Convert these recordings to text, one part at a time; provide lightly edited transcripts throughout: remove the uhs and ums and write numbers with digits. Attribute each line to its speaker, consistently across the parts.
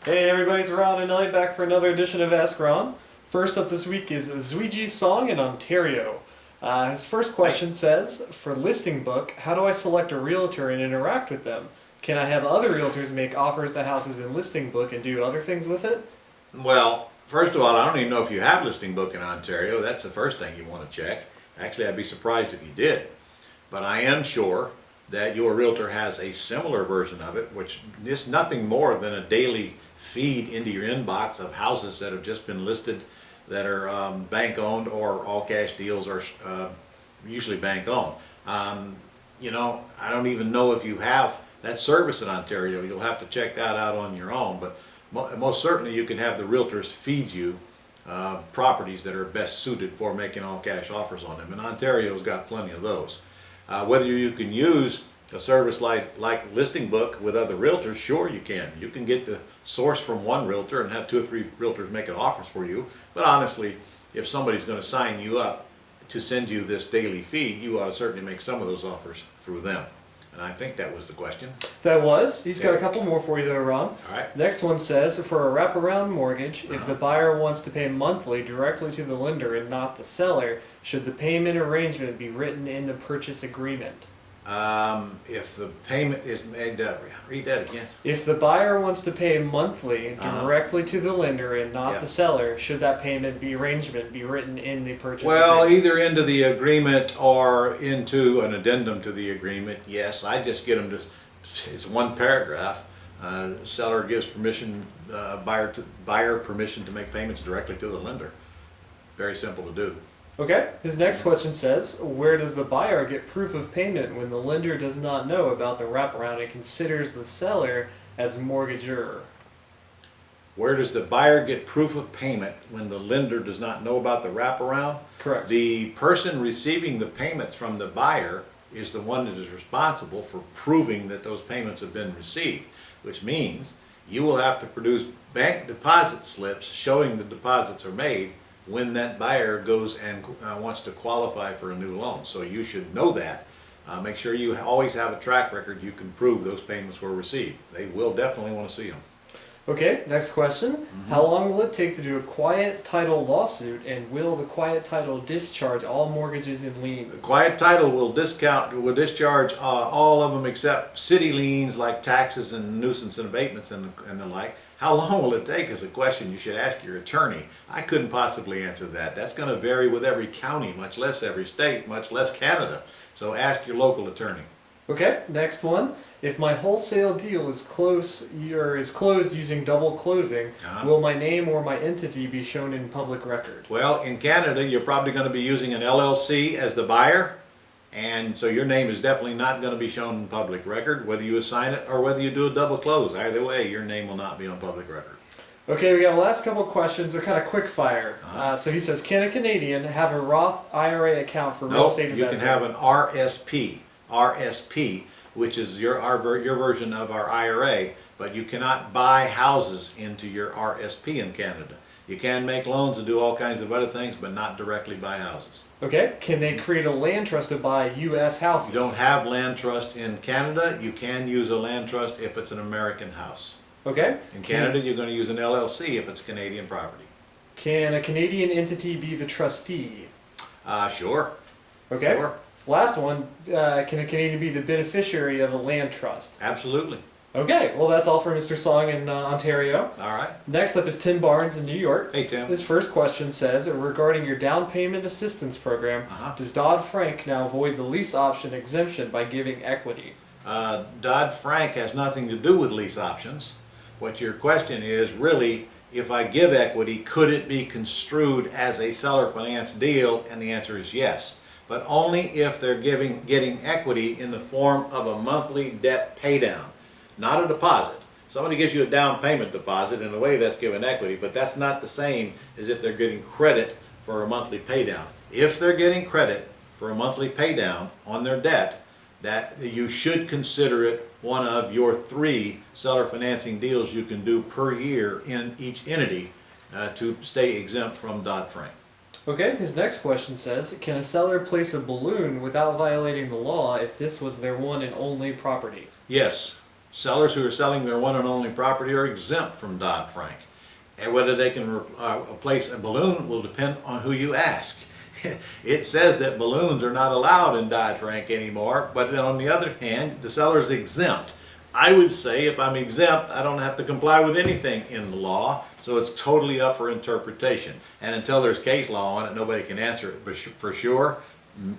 Speaker 1: Hey everybody, it's Ron and I back for another edition of Ask Ron. First up this week is Zwiji Song in Ontario. His first question says, for listing book, how do I select a realtor and interact with them? Can I have other realtors make offers to houses in listing book and do other things with it?
Speaker 2: Well, first of all, I don't even know if you have listing book in Ontario. That's the first thing you want to check. Actually, I'd be surprised if you did. But I am sure that your realtor has a similar version of it, which is nothing more than a daily feed into your inbox of houses that have just been listed that are bank owned or all cash deals, or usually bank owned. I don't even know if you have that service in Ontario. You'll have to check that out on your own, but most certainly you can have the realtors feed you properties that are best suited for making all cash offers on them, and Ontario's got plenty of those. Whether you can use a service like Listing Book with other realtors, sure you can. You can get the source from one realtor and have 2 or 3 realtors making offers for you. But honestly, if somebody's going to sign you up to send you this daily feed, you ought to certainly make some of those offers through them. And I think that was the question.
Speaker 1: That was. He's got a couple more for you though, Ron.
Speaker 2: All right.
Speaker 1: Next one says, for a wraparound mortgage, if the buyer wants to pay monthly directly to the lender and not the seller, should the payment arrangement be written in the purchase agreement?
Speaker 2: If the payment is made, read that again.
Speaker 1: If the buyer wants to pay monthly directly to the lender and not the seller, should that payment arrangement be written in the purchase
Speaker 2: Well,
Speaker 1: agreement?
Speaker 2: either into the agreement or into an addendum to the agreement, yes. I just get them to, it's one paragraph. Seller gives permission, buyer permission to make payments directly to the lender. Very simple to do.
Speaker 1: Okay, his next question says, where does the buyer get proof of payment when the lender does not know about the wraparound and considers the seller as mortgagor?
Speaker 2: Where does the buyer get proof of payment when the lender does not know about the wraparound?
Speaker 1: Correct.
Speaker 2: The person receiving the payments from the buyer is the one that is responsible for proving that those payments have been received, which means you will have to produce bank deposit slips showing the deposits are made when that buyer goes and wants to qualify for a new loan. So you should know that. Make sure you always have a track record you can prove those payments were received. They will definitely want to see them.
Speaker 1: Okay, next question. How long will it take to do a quiet title lawsuit, and will the quiet title discharge all mortgages and liens?
Speaker 2: The quiet title will discharge all of them except city liens like taxes and nuisance and abatements and the like. How long will it take is a question you should ask your attorney. I couldn't possibly answer that. That's going to vary with every county, much less every state, much less Canada. So ask your local attorney.
Speaker 1: Okay, next one. If my wholesale deal is closed using double closing, will my name or my entity be shown in public record?
Speaker 2: Well, in Canada, you're probably going to be using an LLC as the buyer, and so your name is definitely not going to be shown in public record, whether you assign it or whether you do a double close. Either way, your name will not be on public record.
Speaker 1: Okay, we got the last couple of questions. They're kind of quick fire. So he says, can a Canadian have a Roth IRA account for real estate investing?
Speaker 2: You can have an RSP, which is your version of our IRA, but you cannot buy houses into your RSP in Canada. You can make loans and do all kinds of other things, but not directly buy houses.
Speaker 1: Okay, can they create a land trust to buy U.S. houses?
Speaker 2: You don't have land trust in Canada. You can use a land trust if it's an American house.
Speaker 1: Okay.
Speaker 2: In Canada, you're going to use an LLC if it's Canadian property.
Speaker 1: Can a Canadian entity be the trustee?
Speaker 2: Sure.
Speaker 1: Okay.
Speaker 2: Sure.
Speaker 1: Last one, can a Canadian be the beneficiary of a land trust?
Speaker 2: Absolutely.
Speaker 1: Okay, well that's all for Mr. Song in Ontario.
Speaker 2: All right.
Speaker 1: Next up is Tim Barnes in New York.
Speaker 2: Hey, Tim.
Speaker 1: His first question says, regarding your down payment assistance program, does Dodd-Frank now void the lease option exemption by giving equity?
Speaker 2: Dodd-Frank has nothing to do with lease options. What your question is really, if I give equity, could it be construed as a seller finance deal? And the answer is yes, but only if they're getting equity in the form of a monthly debt paydown, not a deposit. Somebody gives you a down payment deposit, in a way that's given equity, but that's not the same as if they're getting credit for a monthly paydown. If they're getting credit for a monthly paydown on their debt, that you should consider it one of your 3 seller financing deals you can do per year in each entity to stay exempt from Dodd-Frank.
Speaker 1: Okay, his next question says, can a seller place a balloon without violating the law if this was their one and only property?
Speaker 2: Yes. Sellers who are selling their one and only property are exempt from Dodd-Frank. And whether they can replace a balloon will depend on who you ask. It says that balloons are not allowed in Dodd-Frank anymore, but then on the other hand, the seller is exempt. I would say if I'm exempt, I don't have to comply with anything in the law, so it's totally up for interpretation. And until there's case law on it, nobody can answer it for sure.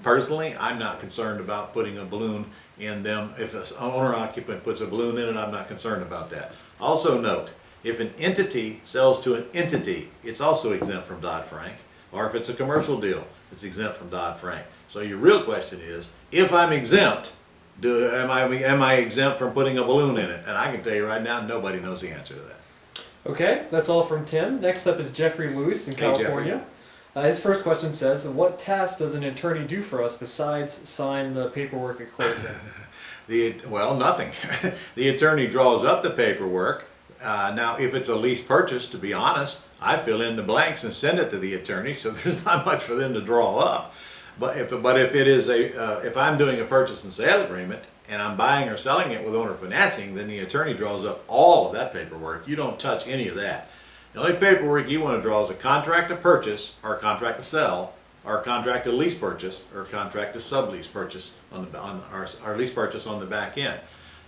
Speaker 2: Personally, I'm not concerned about putting a balloon in them. If an owner-occupant puts a balloon in it, I'm not concerned about that. Also note, if an entity sells to an entity, it's also exempt from Dodd-Frank. Or if it's a commercial deal, it's exempt from Dodd-Frank. So your real question is, if I'm exempt, am I exempt from putting a balloon in it? And I can tell you right now, nobody knows the answer to that.
Speaker 1: Okay, that's all from Tim. Next up is Jeffrey Lewis in California. His first question says, what task does an attorney do for us besides sign the paperwork at closing?
Speaker 2: Well, nothing. The attorney draws up the paperwork. Now, if it's a lease purchase, to be honest, I fill in the blanks and send it to the attorney, so there's not much for them to draw up. But if it is if I'm doing a purchase and sale agreement and I'm buying or selling it with owner financing, then the attorney draws up all of that paperwork. You don't touch any of that. The only paperwork you want to draw is a contract to purchase, or a contract to sell, or a contract to lease purchase, or a contract to sublease purchase on our lease purchase on the back end.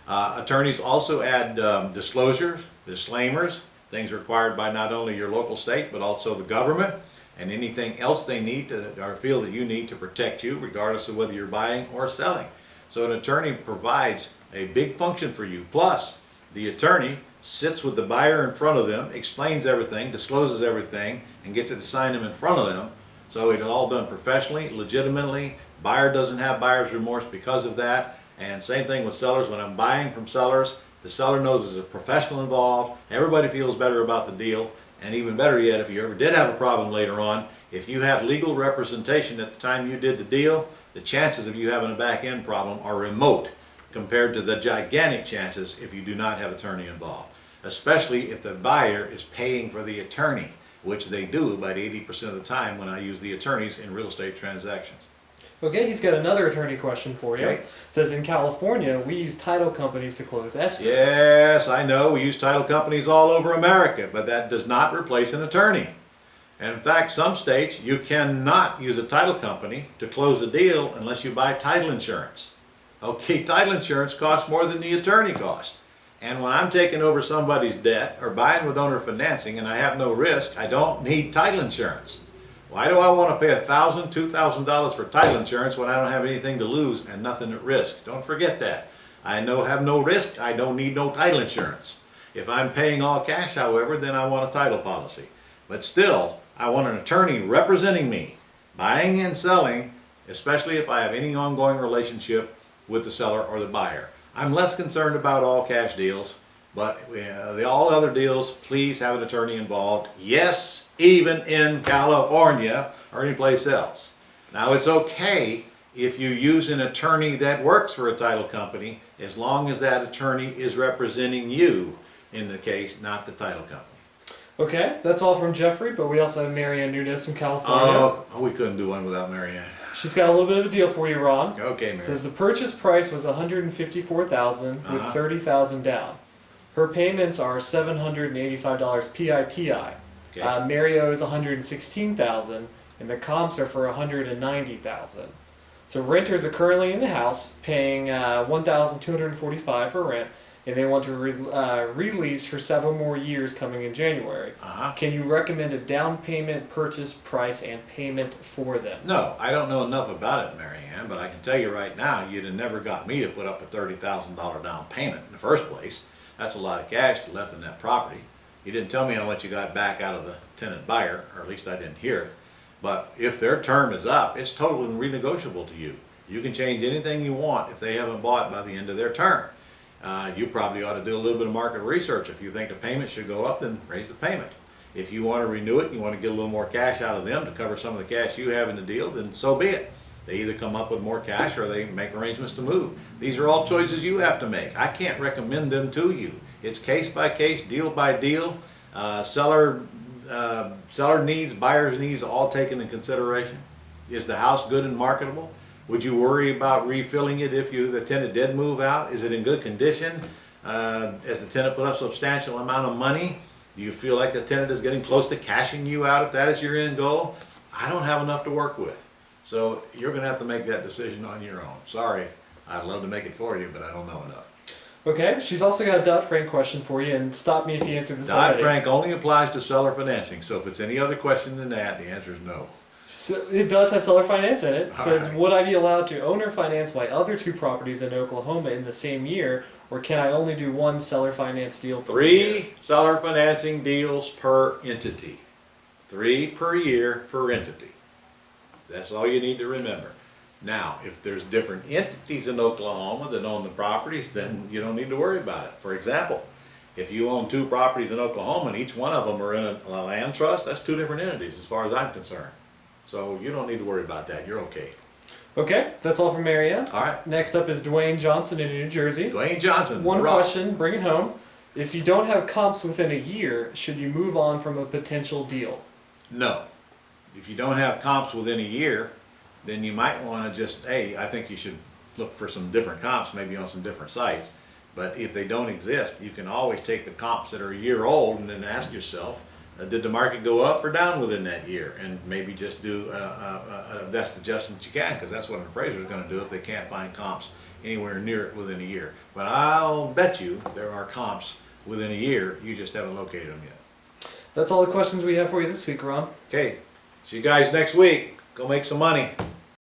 Speaker 2: Attorneys also add disclosures, disclaimers, things required by not only your local state but also the government, and anything else they need to, or feel that you need to protect you, regardless of whether you're buying or selling. So an attorney provides a big function for you. Plus, the attorney sits with the buyer in front of them, explains everything, discloses everything, and gets it to sign them in front of them. So it's all done professionally, legitimately. Buyer doesn't have buyer's remorse because of that. And same thing with sellers. When I'm buying from sellers, the seller knows there's a professional involved. Everybody feels better about the deal. And even better yet, if you ever did have a problem later on, if you had legal representation at the time you did the deal, the chances of you having a back end problem are remote compared to the gigantic chances if you do not have attorney involved. Especially if the buyer is paying for the attorney, which they do about 80% of the time when I use the attorneys in real estate transactions.
Speaker 1: Okay, he's got another attorney question for you.
Speaker 2: Okay.
Speaker 1: It says, in California, we use title companies to close escrows.
Speaker 2: Yes, I know. We use title companies all over America, but that does not replace an attorney. And in fact, some states, you cannot use a title company to close a deal unless you buy title insurance. Okay, title insurance costs more than the attorney cost. And when I'm taking over somebody's debt or buying with owner financing and I have no risk, I don't need title insurance. Why do I want to pay $1,000, $2,000 for title insurance when I don't have anything to lose and nothing at risk? Don't forget that. I have no risk, I don't need no title insurance. If I'm paying all cash, however, then I want a title policy. But still, I want an attorney representing me, buying and selling, especially if I have any ongoing relationship with the seller or the buyer. I'm less concerned about all cash deals, but all other deals, please have an attorney involved. Yes, even in California or anyplace else. Now, it's okay if you use an attorney that works for a title company, as long as that attorney is representing you in the case, not the title company.
Speaker 1: Okay, that's all from Jeffrey, but we also have Marianne Nunez from California.
Speaker 2: Oh, we couldn't do one without Marianne.
Speaker 1: She's got a little bit of a deal for you, Ron.
Speaker 2: Okay, Marianne.
Speaker 1: It says the purchase price was $154,000 with $30,000 down. Her payments are $785 PITI.
Speaker 2: Okay.
Speaker 1: Mario is $116,000, and the comps are for $190,000. So renters are currently in the house paying $1,245 for rent, and they want to release for several more years coming in January. Can you recommend a down payment, purchase price, and payment for them?
Speaker 2: No, I don't know enough about it, Marianne, but I can tell you right now, you'd have never got me to put up a $30,000 down payment in the first place. That's a lot of cash left in that property. You didn't tell me how much you got back out of the tenant buyer, or at least I didn't hear it. But if their term is up, it's totally renegotiable to you. You can change anything you want if they haven't bought by the end of their term. You probably ought to do a little bit of market research. If you think the payment should go up, then raise the payment. If you want to renew it, you want to get a little more cash out of them to cover some of the cash you have in the deal, then so be it. They either come up with more cash or they make arrangements to move. These are all choices you have to make. I can't recommend them to you. It's case by case, deal by deal. Seller needs, buyer's needs, all taken into consideration. Is the house good and marketable? Would you worry about refilling it if the tenant did move out? Is it in good condition? Has the tenant put up substantial amount of money? Do you feel like the tenant is getting close to cashing you out if that is your end goal? I don't have enough to work with. So you're going to have to make that decision on your own. Sorry, I'd love to make it for you, but I don't know enough.
Speaker 1: Okay, she's also got a Dodd-Frank question for you, and stop me if you answer this already.
Speaker 2: Dodd-Frank only applies to seller financing, so if it's any other question than that, the answer is no.
Speaker 1: So it does have seller finance in it. It says,
Speaker 2: right.
Speaker 1: would I be allowed to owner finance my other 2 properties in Oklahoma in the same year, or can I only do 1 seller finance deal per year?
Speaker 2: 3 seller financing deals per entity. 3 per year per entity. That's all you need to remember. Now, if there's different entities in Oklahoma that own the properties, then you don't need to worry about it. For example, if you own 2 properties in Oklahoma and each one of them are in a land trust, that's 2 different entities as far as I'm concerned. So you don't need to worry about that. You're okay.
Speaker 1: Okay, that's all from Marianne.
Speaker 2: All right.
Speaker 1: Next up is Dwayne Johnson in New Jersey.
Speaker 2: Dwayne Johnson.
Speaker 1: One
Speaker 2: rock.
Speaker 1: question, bring it home. If you don't have comps within a year, should you move on from a potential deal?
Speaker 2: No. If you don't have comps within a year, then you might want to just, hey, I think you should look for some different comps, maybe on some different sites. But if they don't exist, you can always take the comps that are a year old and then ask yourself, did the market go up or down within that year? And maybe just do a best adjustment you can, because that's what an appraiser is going to do if they can't find comps anywhere near it within a year. But I'll bet you there are comps within a year, you just haven't located them yet.
Speaker 1: That's all the questions we have for you this week, Ron.
Speaker 2: Okay, see you guys next week. Go make some money.